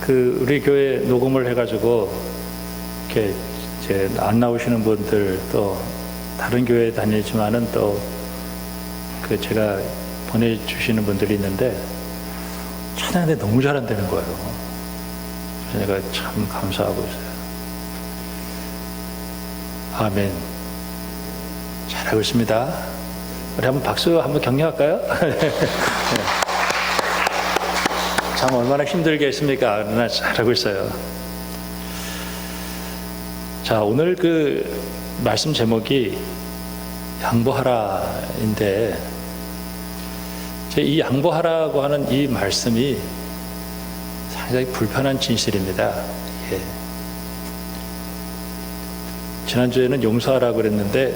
우리 교회 녹음을 해가지고 이렇게 이제 안 나오시는 분들, 또 다른 교회 다니지만은 또 제가 보내주시는 분들이 있는데 찬양대 너무 잘한다는 거예요. 그래서 내가 참 감사하고 있어요. 아멘. 잘하고 있습니다. 우리 한번 박수 한번 격려할까요? 네. 참 얼마나 힘들게 했습니까? 그러나 잘하고 있어요. 자, 오늘 말씀 제목이 양보하라인데, 이 양보하라고 하는 이 말씀이 상당히 불편한 진실입니다. 예. 지난주에는 용서하라고 그랬는데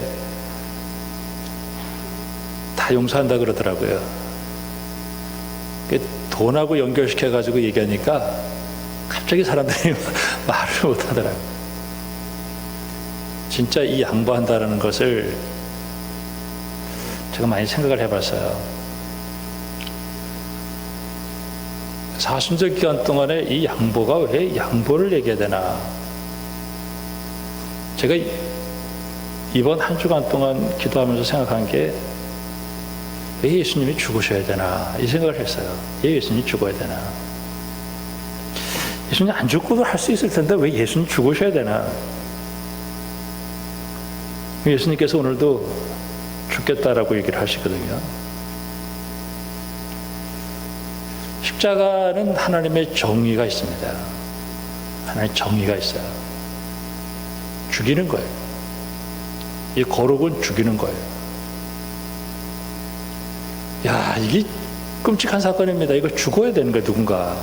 다 용서한다 그러더라고요. 돈하고 연결시켜가지고 얘기하니까 갑자기 사람들이 말을 못하더라고요. 진짜 이 양보한다는 것을 제가 많이 생각을 해봤어요. 사순절 기간 동안에 이 양보가 왜 양보를 얘기해야 되나? 제가 이번 한 주간 동안 기도하면서 생각한 게, 왜 예수님이 죽으셔야 되나? 이 생각을 했어요. 왜 예수님이 죽어야 되나? 예수님 안 죽고도 할 수 있을 텐데 왜 예수님 죽으셔야 되나? 예수님께서 오늘도 죽겠다라고 얘기를 하시거든요. 십자가는 하나님의 정의가 있습니다. 하나님의 정의가 있어요. 죽이는 거예요. 이 거룩은 죽이는 거예요. 야, 이게 끔찍한 사건입니다. 이거 죽어야 되는 거예요, 누군가.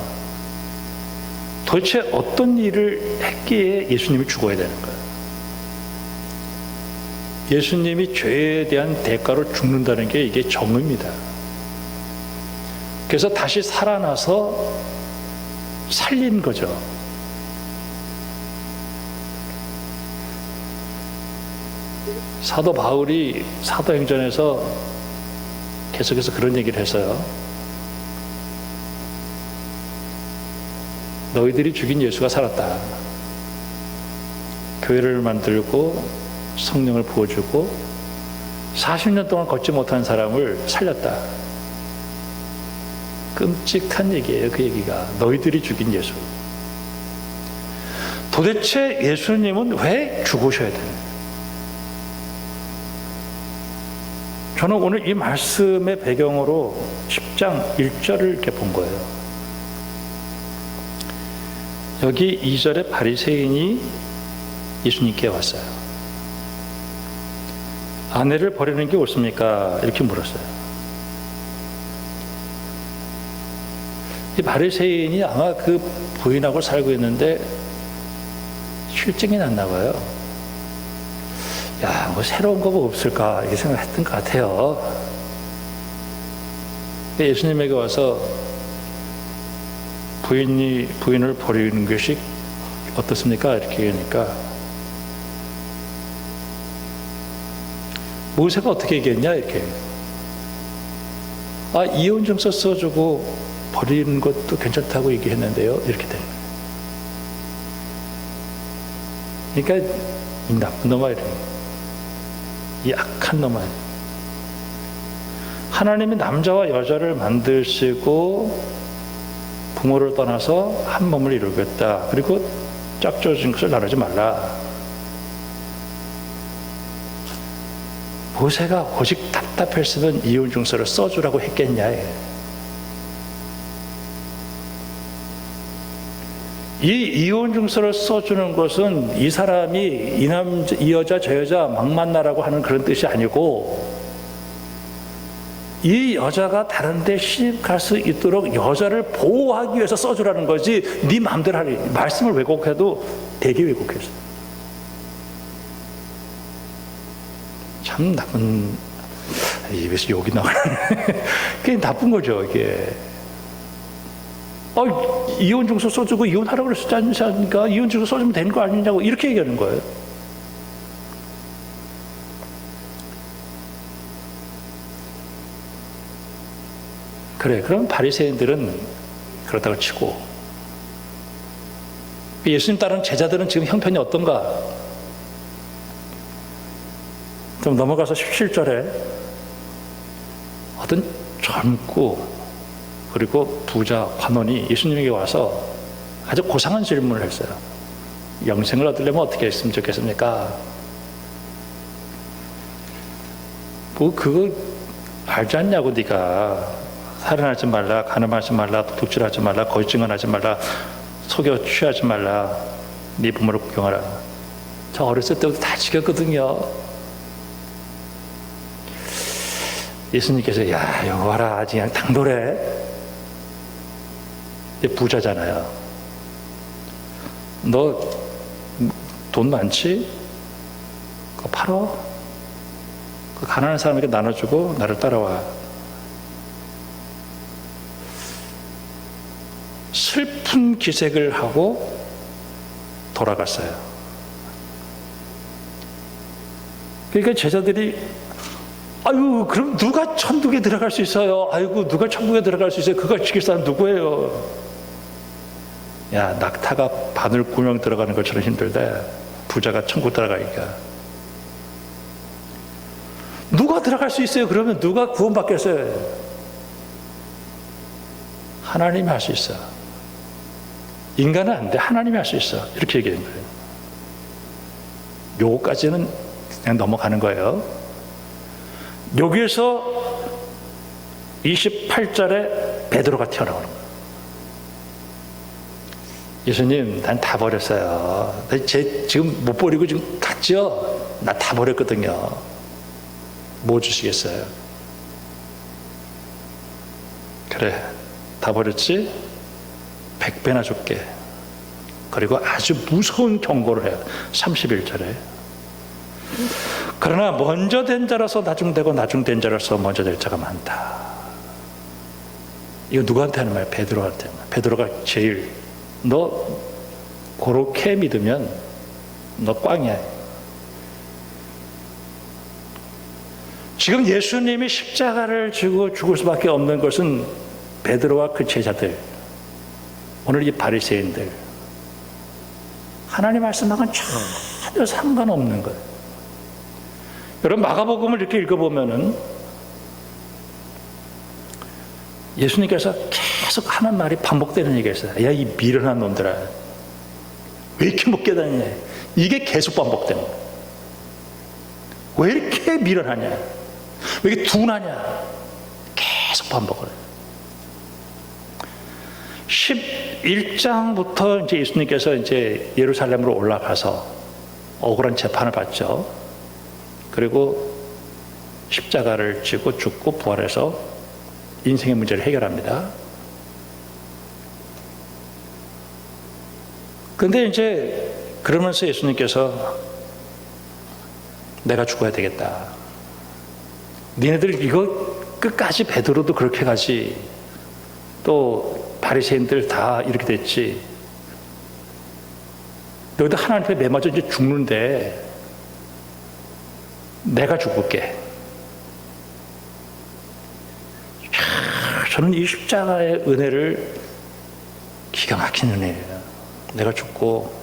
도대체 어떤 일을 했기에 예수님이 죽어야 되는 거예요? 예수님이 죄에 대한 대가로 죽는다는 게 이게 정의입니다. 그래서 다시 살아나서 살린 거죠. 사도 바울이 사도행전에서 계속해서 그런 얘기를 했어요. 너희들이 죽인 예수가 살았다. 교회를 만들고 성령을 부어주고 40년 동안 걷지 못한 사람을 살렸다. 끔찍한 얘기예요. 그 얘기가. 너희들이 죽인 예수. 도대체 예수님은 왜 죽으셔야 되는? 저는 오늘 이 말씀의 배경으로 10장 1절을 이렇게 본 거예요. 여기 2절에 바리새인이 예수님께 왔어요. 아내를 버리는 게 옳습니까? 이렇게 물었어요. 이 바리새인이 아마 그 부인하고 살고 있는데 실증이 났나 봐요. 야, 뭐 새로운 거가 없을까 이렇게 생각했던 것 같아요. 예수님에게 와서 부인을 버리는 것이 어떻습니까? 이렇게 얘기하니까, 모세가 어떻게 얘기했냐 이렇게. 아, 이혼증서 써주고 버리는 것도 괜찮다고 얘기했는데요. 이렇게 돼요. 그러니까 이 나쁜 놈아, 이래. 이 악한 놈아. 하나님이 남자와 여자를 만드시고 부모를 떠나서 한 몸을 이루겠다. 그리고 짝져진 것을 나누지 말라. 모세가 오직 답답했으면 이혼증서를 써주라고 했겠냐. 이 이혼증서를 써주는 것은 이 사람이 이 여자 저 여자 막 만나라고 하는 그런 뜻이 아니고, 이 여자가 다른 데 시집 갈 수 있도록 여자를 보호하기 위해서 써주라는 거지, 네 마음대로 하리. 말씀을 왜곡해도 되게 왜곡했어. 참 나쁜, 입에서 욕이 나가네. 그게 나쁜 거죠, 이게. 이혼증서 써주고 이혼하라고 그랬지 않습니까? 이혼증서 써주면 되는 거 아니냐고 이렇게 얘기하는 거예요. 그래, 그럼 바리새인들은 그렇다고 치고, 예수님 따르는 제자들은 지금 형편이 어떤가? 좀 넘어가서 17절에 어떤 젊고 그리고 부자 관원이 예수님에게 와서 아주 고상한 질문을 했어요. 영생을 얻으려면 어떻게 했으면 좋겠습니까? 뭐 그거 알지 않냐고. 네가 살인하지 말라, 간음하지 말라, 도둑질하지 말라, 거짓 증언하지 말라, 속여 취하지 말라, 네 부모를 공경하라. 저 어렸을 때부터 다 지켰거든요. 예수님께서 야 이거 봐라, 그냥 당돌해. 부자잖아요. 너 돈 많지? 그거 팔어. 그 가난한 사람에게 나눠주고 나를 따라와. 슬픈 기색을 하고 돌아갔어요. 그러니까 제자들이 아유 그럼 누가 천국에 들어갈 수 있어요? 아이고 누가 천국에 들어갈 수 있어요? 그걸 지킬 사람 누구예요? 야 낙타가 바늘 구멍 들어가는 것처럼 힘들대. 부자가 천국 들어가니까. 누가 들어갈 수 있어요? 그러면 누가 구원받겠어요? 하나님이 할 수 있어. 인간은 안 돼. 하나님이 할 수 있어. 이렇게 얘기하는 거예요. 요거까지는 그냥 넘어가는 거예요. 여기에서 28절에 베드로가 튀어나오는 거예요. 예수님, 난 다 버렸어요. 지금 못 버리고 지금 갔죠? 나 다 버렸거든요. 뭐 주시겠어요? 그래, 다 버렸지? 100배나 줄게. 그리고 아주 무서운 경고를 해요. 31절에. 그러나 먼저 된 자라서 나중되고 나중된 자라서 먼저 될 자가 많다. 이거 누구한테 하는 말이야? 베드로한테. 베드로가 제일 너 그렇게 믿으면 너 꽝이야. 지금 예수님이 십자가를 지고 죽을 수밖에 없는 것은 베드로와 그 제자들, 오늘 이 바리새인들, 하나님 말씀하고는 전혀 상관없는 거예요. 여러분 마가복음을 이렇게 읽어보면은 예수님께서 계속 하는 말이 반복되는 얘기가 있어요. 야, 이 미련한 놈들아, 왜 이렇게 못 깨닫냐? 이게 계속 반복되는 거예요. 왜 이렇게 미련하냐? 왜 이렇게 둔하냐? 계속 반복을 해요. 11장부터 이제 예수님께서 이제 예루살렘으로 올라가서 억울한 재판을 받죠. 그리고 십자가를 지고 죽고 부활해서 인생의 문제를 해결합니다. 그런데 이제 그러면서 예수님께서 내가 죽어야 되겠다. 니네들 이거 끝까지 베드로도 그렇게 가지. 또 바리새인들 다 이렇게 됐지. 너희들 하나님 앞에 매맞아 이제 죽는데 내가 죽을게. 저는 이 십자가의 은혜를 기가 막힌 은혜예요. 내가 죽고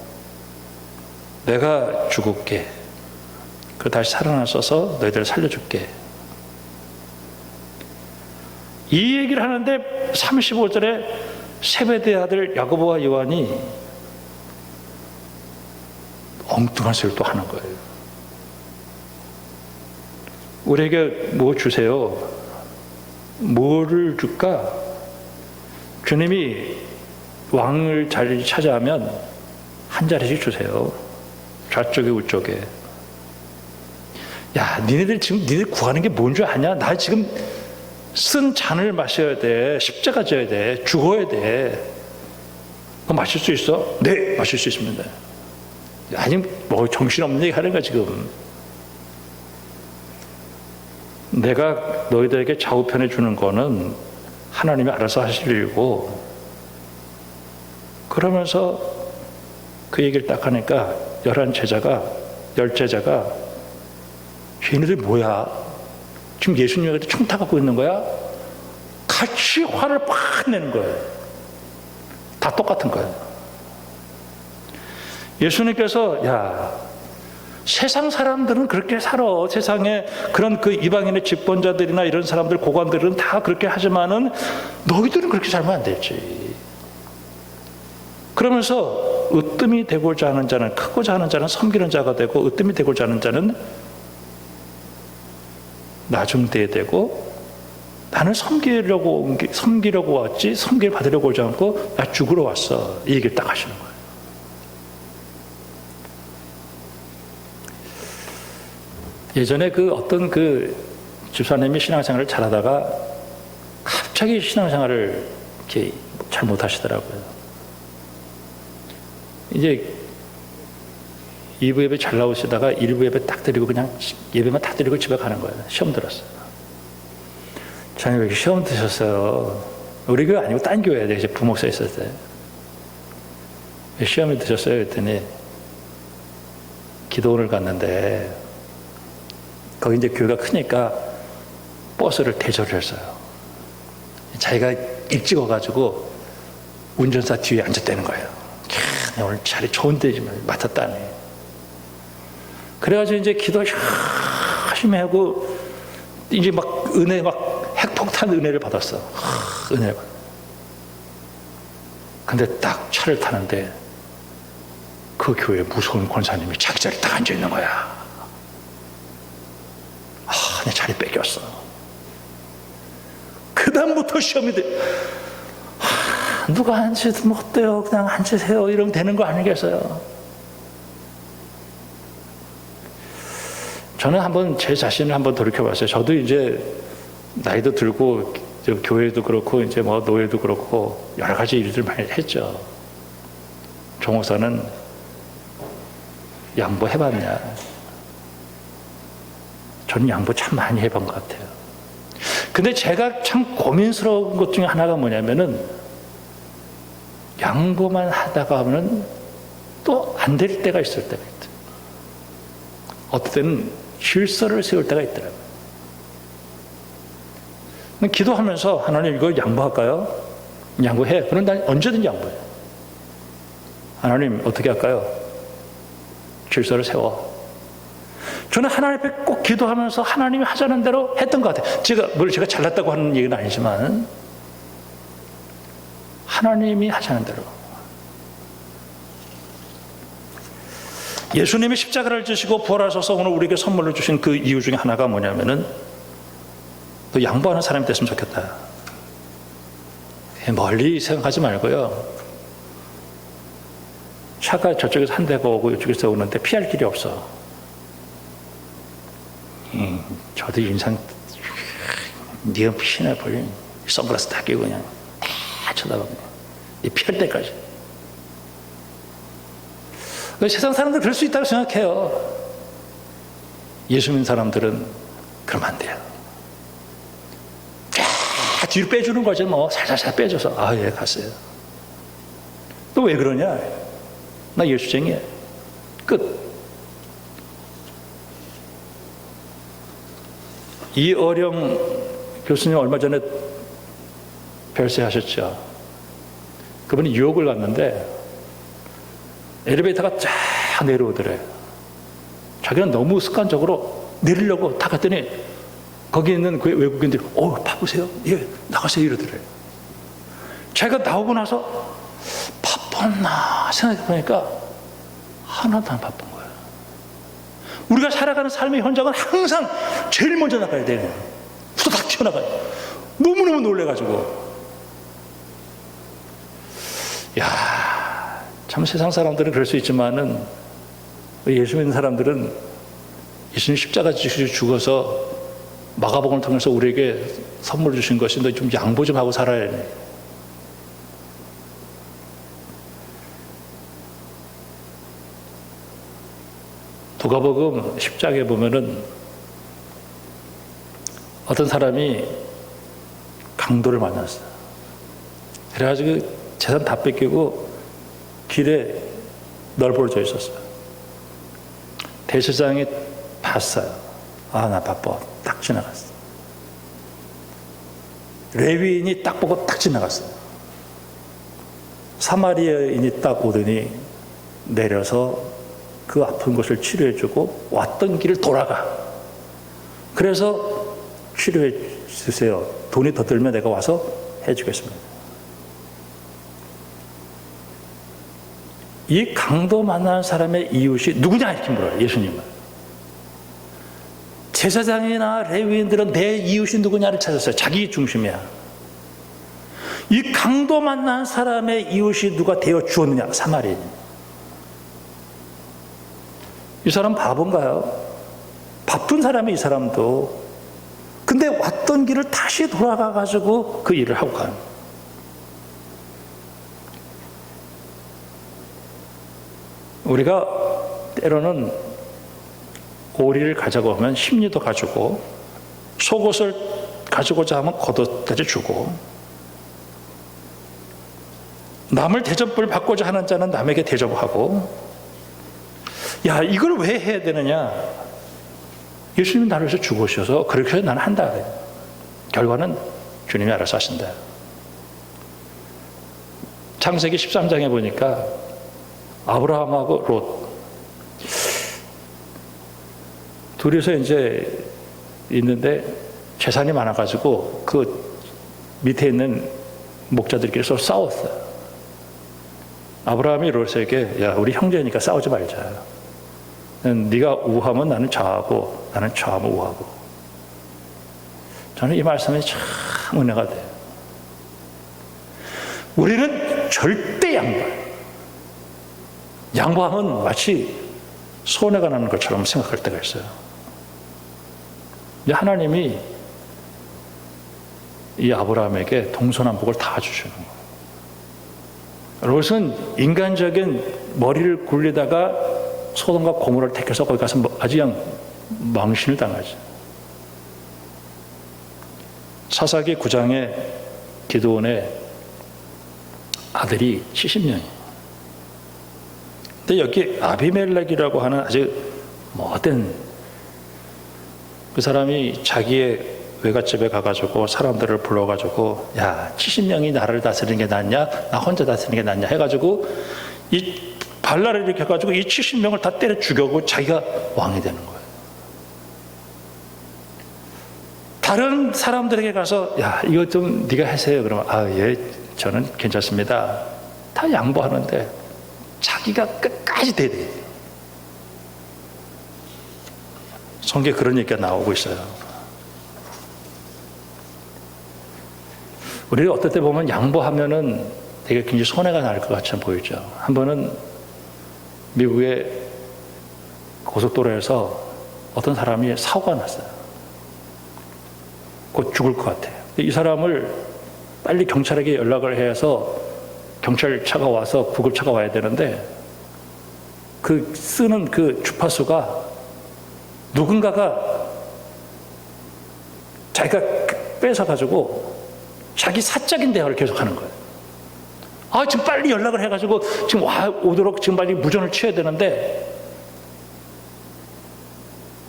내가 죽을게. 그리고 다시 살아나서서 너희들을 살려줄게. 이 얘기를 하는데 35절에 세베대의 아들 야고보와 요한이 엉뚱한 소리를 또 하는 거예요. 우리에게 뭐 주세요? 뭐를 줄까? 주님이 왕을 자리 차지하면 한 자리씩 주세요. 좌쪽에 우쪽에. 야, 니네들 지금 니네들 구하는 게 뭔 줄 아냐? 나 지금 쓴 잔을 마셔야 돼. 십자가 져야 돼. 죽어야 돼. 그거 마실 수 있어? 네, 마실 수 있습니다. 아니, 뭐 정신없는 얘기 하는 거야 지금. 내가 너희들에게 좌우편에 주는 거는 하나님이 알아서 하실 일이고, 그러면서 그 얘기를 딱 하니까 10제자가 쟤네들 뭐야? 지금 예수님한테 청타 갖고 있는 거야? 같이 화를 팍 내는 거예요. 다 똑같은 거예요. 예수님께서 세상 사람들은 그렇게 살아. 세상에 그런 그 이방인의 집권자들이나 이런 사람들, 고관들은 다 그렇게 하지만은 너희들은 그렇게 살면 안 되지. 그러면서 으뜸이 되고자 하는 자는, 크고자 하는 자는 섬기는 자가 되고, 으뜸이 되고자 하는 자는 나중대에 되고, 나는 섬기려고 왔지 섬길 받으려고 오지 않고 나 죽으러 왔어. 이 얘기를 딱 하시는 거예요. 예전에 어떤 집사님이 신앙생활을 잘하다가 갑자기 신앙생활을 이렇게 잘 못하시더라고요. 이제 2부 예배 잘 나오시다가 1부 예배 딱 드리고 그냥 예배만 딱 드리고 집에 가는 거예요. 시험 들었어요. 저는 왜 이렇게 시험 드셨어요? 우리 교회 아니고 딴 교회에 이제 부목사 있었을 때. 왜 시험을 드셨어요? 그랬더니 기도원을 갔는데 거기 이제 교회가 크니까 버스를 대절을 했어요. 자기가 일찍 와가지고 운전사 뒤에 앉았다는 거예요. 오늘 자리 좋은 데지만 맡았다네. 그래가지고 이제 기도 열심히 하고 이제 막 은혜 핵폭탄 은혜를 받았어. 은혜를 받았어. 근데 딱 차를 타는데 그 교회 무서운 권사님이 자기 자리에 딱 앉아 있는 거야. 내 자리 뺏겼어. 그 다음부터 시험이 돼. 누가 앉으면 어때요? 그냥 앉으세요. 이러면 되는 거 아니겠어요? 저는 한번 제 자신을 한번 돌이켜봤어요. 저도 이제 나이도 들고 교회도 그렇고 이제 노예도 그렇고 여러 가지 일들 많이 했죠. 종호사는 양보해봤냐? 저는 양보 참 많이 해본 것 같아요. 근데 제가 참 고민스러운 것 중에 하나가 뭐냐면은 양보만 하다가 하면은 또 안 될 때가 있을 때가 있어요. 어떨 때는 질서를 세울 때가 있더라고요. 기도하면서 하나님 이거 양보할까요? 양보해. 그럼 난 언제든지 양보해. 하나님 어떻게 할까요? 질서를 세워. 저는 하나님 앞에 꼭 기도하면서 하나님이 하자는 대로 했던 것 같아요. 제가 잘났다고 하는 얘기는 아니지만 하나님이 하자는 대로. 예수님이 십자가를 지시고 부활하셔서 오늘 우리에게 선물로 주신 그 이유 중에 하나가 뭐냐면은 너 양보하는 사람이 됐으면 좋겠다. 멀리 생각하지 말고요. 차가 저쪽에서 한 대가 오고 이쪽에서 오는데 피할 길이 없어. 저도 인상 네가 피나 버린 선글라스 다 끼고 그냥 다 쳐다보고 피할 때까지. 세상 사람들 그럴 수 있다고 생각해요. 예수 믿는 사람들은 그러면 안 돼요. 뒤로 빼주는 거죠. 살살살 빼줘서 예 갔어요. 너 왜 그러냐? 나 예수쟁이야. 끝. 이어령 교수님 얼마 전에 별세하셨죠. 그분이 유혹을 갔는데 엘리베이터가 쫙 내려오더래요. 자기는 너무 습관적으로 내리려고 딱 갔더니 거기 있는 그 외국인들이 바쁘세요? 예, 나가세요 이러더래요. 제가 나오고 나서 바빴나 생각해 보니까 하나도 안 바쁜 거예요. 우리가 살아가는 삶의 현장은 항상 제일 먼저 나가야 돼요. 후다닥 튀어나가요. 너무너무 놀래가지고. 참 세상 사람들은 그럴 수 있지만은 예수 믿는 사람들은 예수님 십자가 지시고 죽어서 마가복음을 통해서 우리에게 선물 주신 것인데 좀 양보 좀 하고 살아야 돼. 누가복음 10장에 보면은 어떤 사람이 강도를 만났어요. 그래가지고 재산 다 뺏기고 길에 널브러져 있었어요. 대제사장이 봤어요. 나 바빠. 딱 지나갔어. 레위인이 딱 보고 딱 지나갔어요. 사마리아인이 딱 오더니 내려서 그 아픈 곳을 치료해주고 왔던 길을 돌아가. 그래서 치료해 주세요. 돈이 더 들면 내가 와서 해주겠습니다. 이 강도 만나는 사람의 이웃이 누구냐 이렇게 물어요. 예수님은. 제사장이나 레위인들은 내 이웃이 누구냐를 찾았어요. 자기 중심이야. 이 강도 만난 사람의 이웃이 누가 되어 주었느냐? 사마리아인. 이 사람 바본가요? 바쁜 사람이 이 사람도. 근데 왔던 길을 다시 돌아가가지고 그 일을 하고 가는 거예요. 우리가 때로는 오리를 가져고 하면 심리도 가지고 속옷을 가지고자 하면 겉옷까지 주고 남을 대접을 받고자 하는 자는 남에게 대접하고 야 이걸 왜 해야 되느냐 예수님이 나를 위해서 죽으셔서 그렇게 해서 나는 한다 결과는 주님이 알아서 하신다. 창세기 13장에 보니까 아브라함하고 롯 둘이서 이제 있는데 재산이 많아가지고 그 밑에 있는 목자들끼리 서로 싸웠어요. 아브라함이 롯에게 야 우리 형제니까 싸우지 말자. 네가 우하면 나는 좌하고 나는 좌하면 우하고. 저는 이 말씀이 참 은혜가 돼요. 우리는 절대 양보하면 마치 손해가 나는 것처럼 생각할 때가 있어요. 하나님이 이 아브라함에게 동서남북을 다 주시는 거예요. 롯은 인간적인 머리를 굴리다가 소돔과 고모라를 택해서 거기 가서 아주 그냥 망신을 당하죠. 사사기 9장에 기드온의 아들이 70명이에요. 근데 여기 아비멜렉이라고 하는 아주 못된 그 사람이 자기의 외갓집에 가가지고 사람들을 불러가지고 야 70명이 나를 다스리는 게 낫냐 나 혼자 다스리는 게 낫냐 해가지고 이 반란을 일으켜가지고 이 70명을 다 때려 죽여고 자기가 왕이 되는 거예요. 다른 사람들에게 가서 야 이거 좀 네가 하세요 그러면 아 예 저는 괜찮습니다 다 양보하는데 자기가 끝까지 돼야 돼요. 성경에 그런 얘기가 나오고 있어요. 우리가 어떨 때 보면 양보하면은 되게 굉장히 손해가 날 것 같이 보이죠. 한 번은 미국의 고속도로에서 어떤 사람이 사고가 났어요. 곧 죽을 것 같아요. 이 사람을 빨리 경찰에게 연락을 해서 경찰차가 와서 구급차가 와야 되는데 그 쓰는 그 주파수가 누군가가 자기가 뺏어가지고 자기 사적인 대화를 계속하는 거예요. 아 지금 빨리 연락을 해가지고 지금 오도록 지금 빨리 무전을 취해야 되는데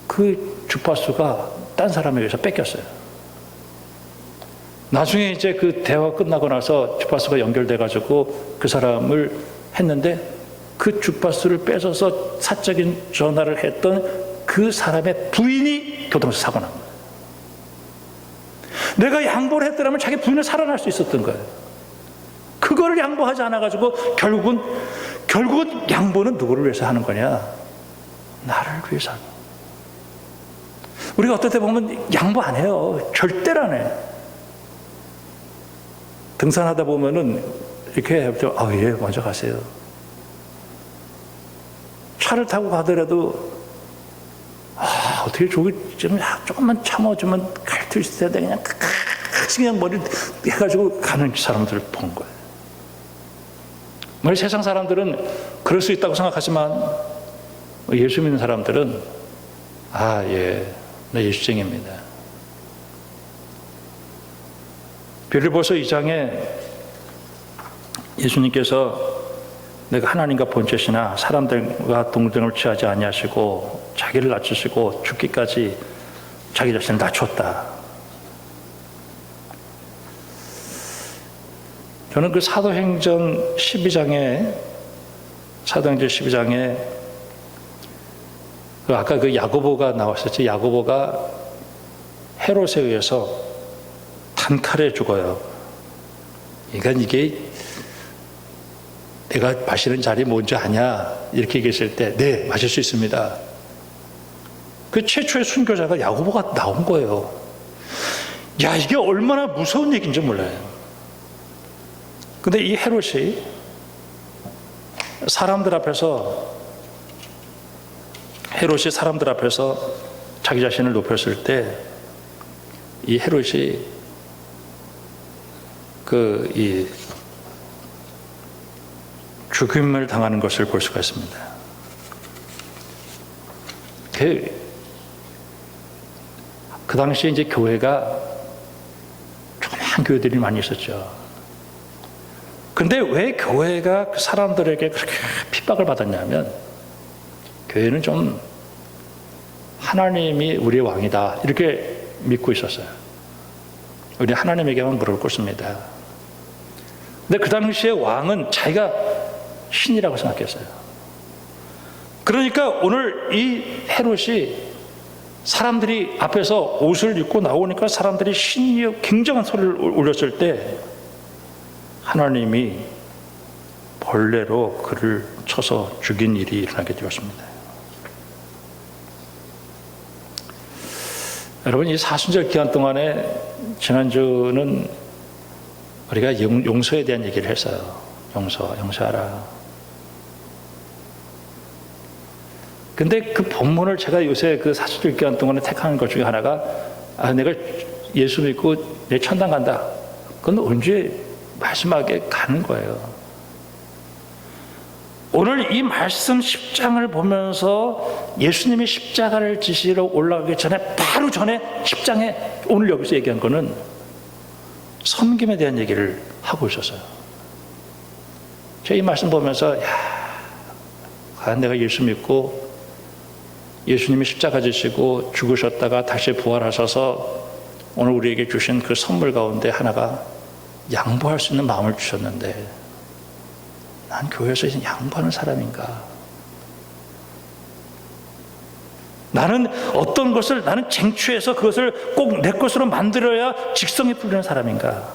그 주파수가 딴 사람에 의해서 뺏겼어요. 나중에 이제 그 대화가 끝나고 나서 주파수가 연결돼가지고 그 사람을 했는데 그 주파수를 뺏어서 사적인 전화를 했던 그 사람의 부인이 교통사고 사고 난 거예요. 내가 양보를 했더라면 자기 부인은 살아날 수 있었던 거예요. 그거를 양보하지 않아가지고 결국은 양보는 누구를 위해서 하는 거냐? 나를 위해서 하는 거예요. 우리가 어떨 때 보면 양보 안 해요. 절대로 안 해요. 등산하다 보면은 이렇게 해도 아, 예, 먼저 가세요. 차를 타고 가더라도 아, 어떻게 저기 좀 조금만 참아주면 갈 수 있어야 돼. 그냥 머리를 해가지고 가는 사람들을 본 거예요. 우리 세상 사람들은 그럴 수 있다고 생각하지만 예수 믿는 사람들은 아, 예, 나 예수쟁입니다. 빌립보서 2장에 예수님께서 내가 하나님과 본체시나 사람들과 동등을 취하지 아니하시고 자기를 낮추시고 죽기까지 자기 자신을 낮췄다. 저는 그 사도행전 12장에 사도행전 12장에 아까 그 야고보가 나왔었죠. 야고보가 헤롯에 의해서 단칼에 죽어요. 그러니까 이게 내가 마시는 자리 뭔지 아냐 이렇게 얘기했을 때 네, 마실 수 있습니다. 그 최초의 순교자가 야고보가 나온 거예요. 야, 이게 얼마나 무서운 얘기인지 몰라요. 근데 이 헤롯이 사람들 앞에서 자기 자신을 높였을 때 이 헤롯이 이 죽임을 당하는 것을 볼 수가 있습니다. 그 당시에 이제 교회가 조그마한 교회들이 많이 있었죠. 근데 왜 교회가 그 사람들에게 그렇게 핍박을 받았냐면, 교회는 좀 하나님이 우리의 왕이다 이렇게 믿고 있었어요. 우리 하나님에게만 무릎을 꿇습니다. 근데 그 당시에 왕은 자기가 신이라고 생각했어요. 그러니까 오늘 이 헤롯이 사람들이 앞에서 옷을 입고 나오니까 사람들이 신이여 굉장한 소리를 올렸을 때 하나님이 벌레로 그를 쳐서 죽인 일이 일어나게 되었습니다. 여러분, 이 사순절 기간 동안에 지난주는 우리가 용서에 대한 얘기를 했어요. 용서하라. 근데 그 본문을 제가 요새 그 사순절 기간 동안에 택하는 것 중에 하나가 내가 예수 믿고 내 천당 간다. 그건 언제 마지막에 가는 거예요. 오늘 이 말씀 10장을 보면서 예수님이 십자가를 지시러 올라가기 전에 바로 전에 10장에 오늘 여기서 얘기한 거는 섬김에 대한 얘기를 하고 있었어요. 제가 이 말씀 보면서 과연 내가 예수 믿고 예수님이 십자가 지시고 죽으셨다가 다시 부활하셔서 오늘 우리에게 주신 그 선물 가운데 하나가 양보할 수 있는 마음을 주셨는데 난 교회에서 양보하는 사람인가? 나는 어떤 것을 나는 쟁취해서 그것을 꼭 내 것으로 만들어야 직성이 풀리는 사람인가?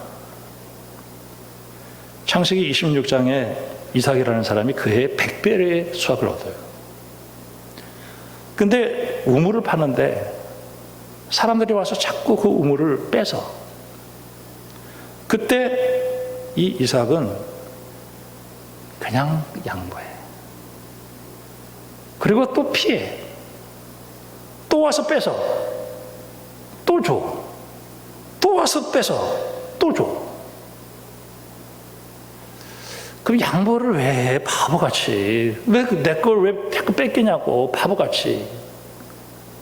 창세기 26장에 이삭이라는 사람이 그해 100배의 수확을 얻어요. 근데 우물을 파는데 사람들이 와서 자꾸 그 우물을 빼서 그때 이 이삭은 그냥 양보해. 그리고 또 피해. 또 와서 뺏어. 또 줘. 또 와서 뺏어. 또 줘. 그럼 양보를 왜 해? 바보같이. 왜 내 걸 왜 자꾸 뺏기냐고. 바보같이.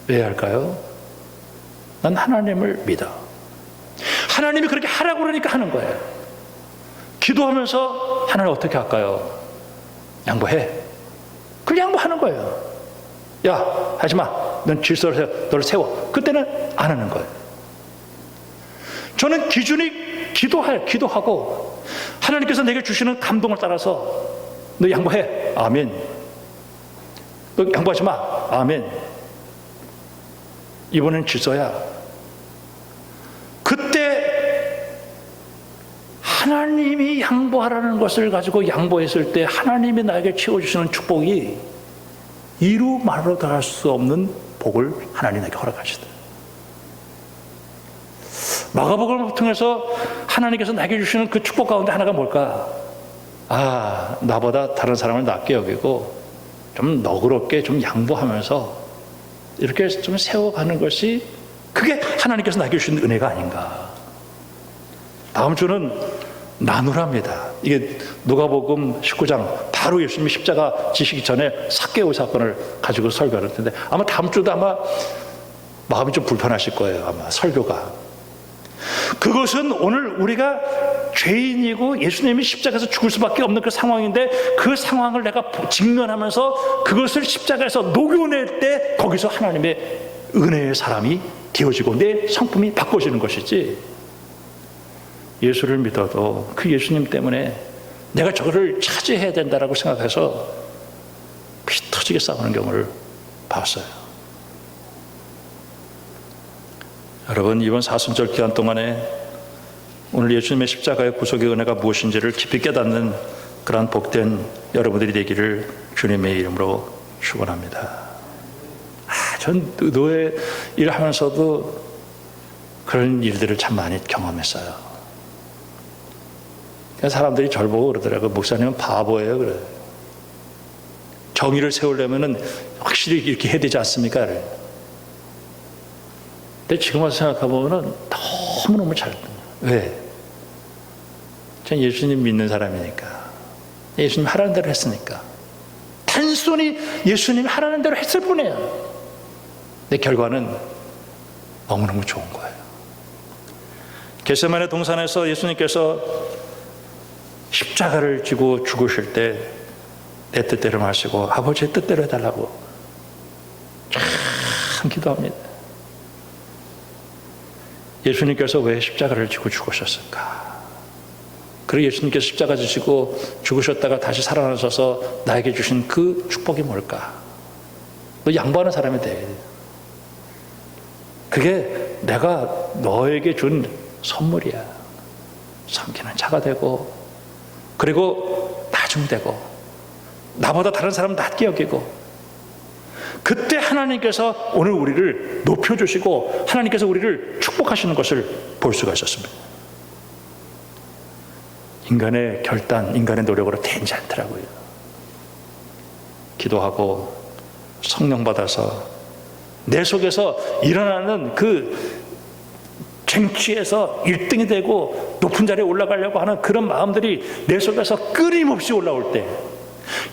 왜 할까요? 난 하나님을 믿어. 하나님이 그렇게 하라고 그러니까 하는 거예요. 기도하면서 하나님 어떻게 할까요? 양보해. 그걸 양보하는 거예요. 야, 하지 마. 넌 질서를 너를 세워. 그때는 안 하는 거예요. 저는 기준이 기도하고 하나님께서 내게 주시는 감동을 따라서 너 양보해. 아멘. 너 양보하지 마. 아멘. 이번엔 질서야. 그때 하나님이 양보하라는 것을 가지고 양보했을 때 하나님이 나에게 채워주시는 축복이 이루 말로 다할 수 없는 복을 하나님 나에게 허락하시다. 마가복음을 통해서 하나님께서 나에게 주시는 그 축복 가운데 하나가 뭘까? 나보다 다른 사람을 낮게 여기고 좀 너그럽게 좀 양보하면서 이렇게 좀 세워가는 것이 그게 하나님께서 나에게 주신 은혜가 아닌가. 다음 주는 나누랍니다. 이게 누가복음 19장 바로 예수님이 십자가 지시기 전에 삭개오 사건을 가지고 설교할 텐데 아마 다음 주도 아마 마음이 좀 불편하실 거예요. 아마 설교가. 그것은 오늘 우리가 죄인이고 예수님이 십자가에서 죽을 수밖에 없는 그 상황인데 그 상황을 내가 직면하면서 그것을 십자가에서 녹여낼 때 거기서 하나님의 은혜의 사람이 되어지고 내 성품이 바꿔지는 것이지, 예수를 믿어도 그 예수님 때문에 내가 저거를 차지해야 된다라고 생각해서 솔직히 싸우는 경우를 봤어요. 여러분, 이번 사순절 기간 동안에 오늘 예수님의 십자가의 구속의 은혜가 무엇인지를 깊이 깨닫는 그러한 복된 여러분들이 되기를 주님의 이름으로 축원합니다. 전 노예 일하면서도 그런 일들을 참 많이 경험했어요. 사람들이 저를 보고 그러더라고요. 목사님은 바보예요. 그래. 정의를 세우려면 확실히 이렇게 해야 되지 않습니까? 그래. 근데 지금 와서 생각해보면 너무너무 잘했던 거예요. 왜? 전 예수님 믿는 사람이니까. 예수님 하라는 대로 했으니까. 단순히 예수님이 하라는 대로 했을 뿐이에요. 근데 결과는 너무너무 좋은 거예요. 겟세마네 동산에서 예수님께서 십자가를 지고 죽으실 때 내 뜻대로 마시고 아버지의 뜻대로 해달라고 참 기도합니다. 예수님께서 왜 십자가를 지고 죽으셨을까? 그리고 예수님께서 십자가 지시고 죽으셨다가 다시 살아나셔서 나에게 주신 그 축복이 뭘까? 너 양보하는 사람이 돼. 그게 내가 너에게 준 선물이야. 섬기는 자가 되고, 그리고 나중되고, 나보다 다른 사람 낮게 여기고, 그때 하나님께서 오늘 우리를 높여주시고 하나님께서 우리를 축복하시는 것을 볼 수가 있었습니다. 인간의 결단, 인간의 노력으로 되지 않더라고요. 기도하고 성령 받아서 내 속에서 일어나는 그 쟁취에서 1등이 되고 높은 자리에 올라가려고 하는 그런 마음들이 내 속에서 끊임없이 올라올 때,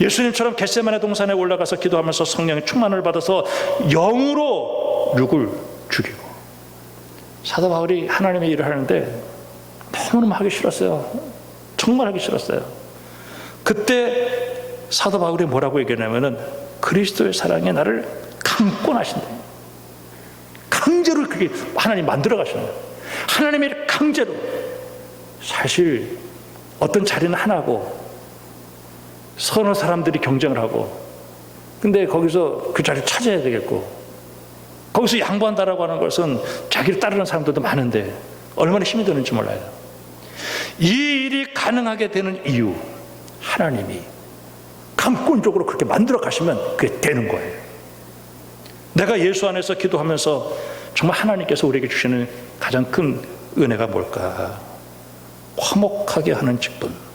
예수님처럼 겟세마네 동산에 올라가서 기도하면서 성령의 충만을 받아서 영으로 육을 죽이고, 사도 바울이 하나님의 일을 하는데 너무너무 하기 싫었어요. 정말 하기 싫었어요. 그때 사도 바울이 뭐라고 얘기하냐면은 그리스도의 사랑에 나를 감고 나신다. 강제로 그렇게 하나님 만들어 가시는 거예요. 하나님의 일을 강제로. 사실 어떤 자리는 하나고 서너 사람들이 경쟁을 하고, 근데 거기서 그 자리를 찾아야 되겠고, 거기서 양보한다라고 하는 것은 자기를 따르는 사람들도 많은데 얼마나 힘이 드는지 몰라요. 이 일이 가능하게 되는 이유, 하나님이 감권적으로 그렇게 만들어 가시면 그게 되는 거예요. 내가 예수 안에서 기도하면서 정말 하나님께서 우리에게 주시는 가장 큰 은혜가 뭘까? 화목하게 하는 직분.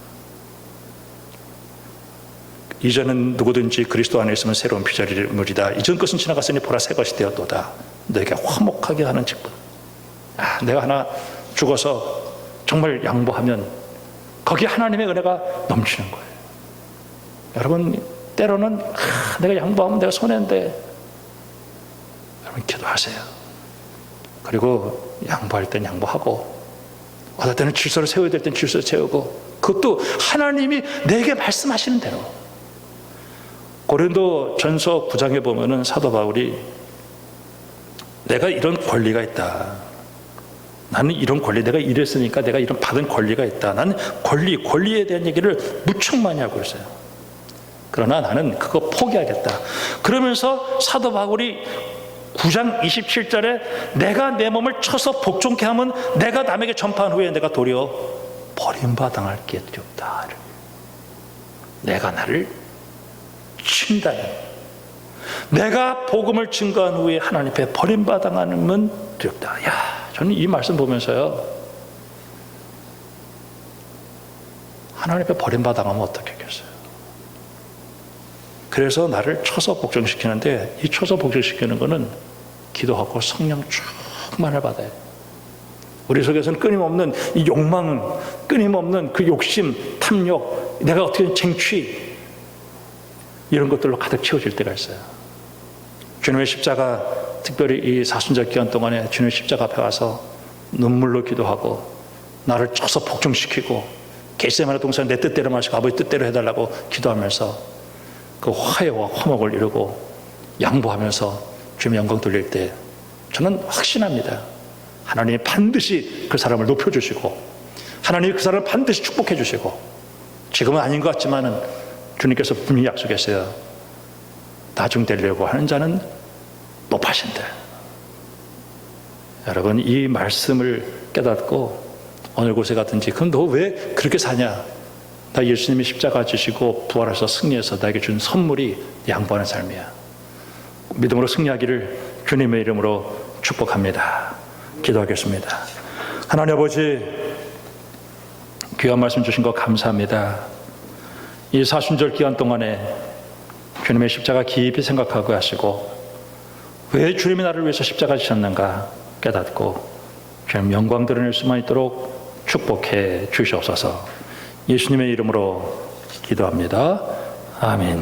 이제는 누구든지 그리스도 안에 있으면 새로운 피조물이다. 이전 것은 지나갔으니 보라 새 것이 되었도다. 너에게 화목하게 하는 직분. 내가 하나 죽어서 정말 양보하면 거기에 하나님의 은혜가 넘치는 거예요. 여러분, 때로는 내가 양보하면 내가 손해인데, 여러분 기도하세요. 그리고 양보할 땐 양보하고, 어떨 때는 질서를 세워야 될 땐 질서를 세우고, 그것도 하나님이 내게 말씀하시는 대로. 고린도 전서 9장에 보면은 사도 바울이 내가 이런 권리가 있다. 나는 이런 권리, 내가 이랬으니까 내가 이런 받은 권리가 있다. 나는 권리에 대한 얘기를 무척 많이 하고 있어요. 그러나 나는 그거 포기하겠다. 그러면서 사도 바울이 9장 27절에 내가 내 몸을 쳐서 복종케 하면 내가 남에게 전파한 후에 내가 도리어 버림받아갈 게 두렵다. 내가 나를 친다는, 내가 복음을 증거한 후에 하나님 앞에 버림받아가는 두렵다. 저는 이 말씀 보면서요, 하나님 앞에 버림받아가면 어떻겠어요? 그래서 나를 쳐서 복종시키는데, 이 쳐서 복종시키는 거는 기도하고 성령 충만을 받아요. 우리 속에서는 끊임없는 이 욕망은, 끊임없는 그 욕심, 탐욕, 내가 어떻게 쟁취, 이런 것들로 가득 채워질 때가 있어요. 주님의 십자가, 특별히 이 사순절 기간 동안에 주님의 십자가 앞에 와서 눈물로 기도하고 나를 쳐서 복종시키고 겟세마네 동산 내 뜻대로 마시고 아버지 뜻대로 해달라고 기도하면서 그 화해와 화목을 이루고 양보하면서 주님의 영광 돌릴 때 저는 확신합니다. 하나님이 반드시 그 사람을 높여주시고 하나님이 그 사람을 반드시 축복해 주시고, 지금은 아닌 것 같지만은 주님께서 분명히 약속했어요. 나중되려고 하는 자는 높아진대. 여러분, 이 말씀을 깨닫고 어느 곳에 가든지 그럼 너 왜 그렇게 사냐? 나 예수님이 십자가 지시고 부활해서 승리해서 나에게 준 선물이 양보하는 삶이야. 믿음으로 승리하기를 주님의 이름으로 축복합니다. 기도하겠습니다. 하나님 아버지, 귀한 말씀 주신 것 감사합니다. 이 사순절 기간 동안에 주님의 십자가 깊이 생각하고 하시고 왜 주님이 나를 위해서 십자가 지셨는가 깨닫고 주님 영광 드러낼 수만 있도록 축복해 주시옵소서. 예수님의 이름으로 기도합니다. 아멘.